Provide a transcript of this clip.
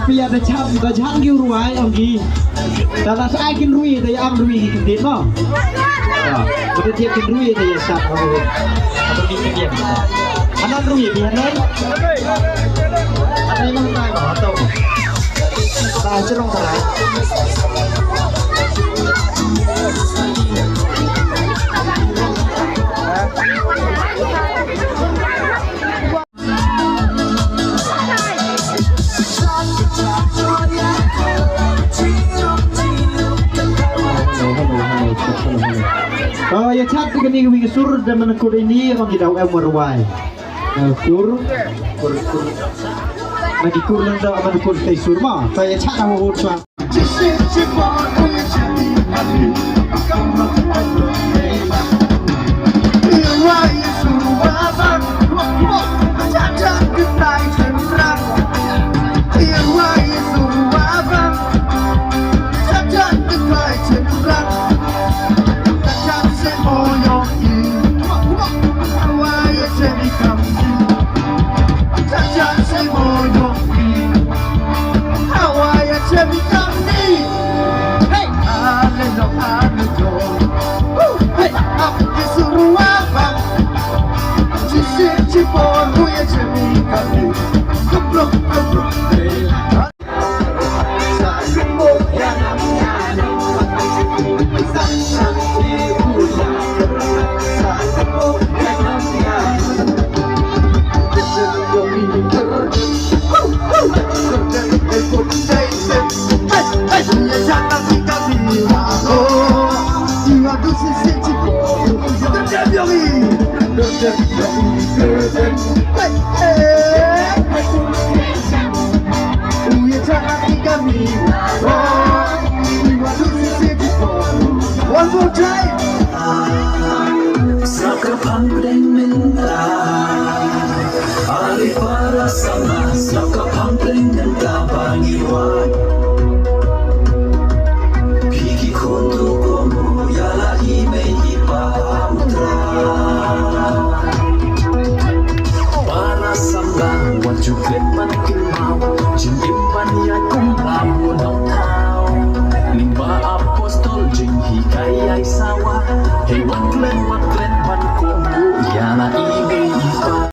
Pia ada cam giu ruai ông gì, dalam saya kin rui tapi am rui gitu no, betul dia kin rui tapi sah apa gitu dia, anak rui dia non, ada yang mana atau, tak cerong terai. Ya chat kan ini wing sur dan menekur ini orang tidak tahu meruai. Sur, lagi kur nanda menekur teh sur mah. Saya chat nama uruslah. One more time. Sakapang minta, ari para sama.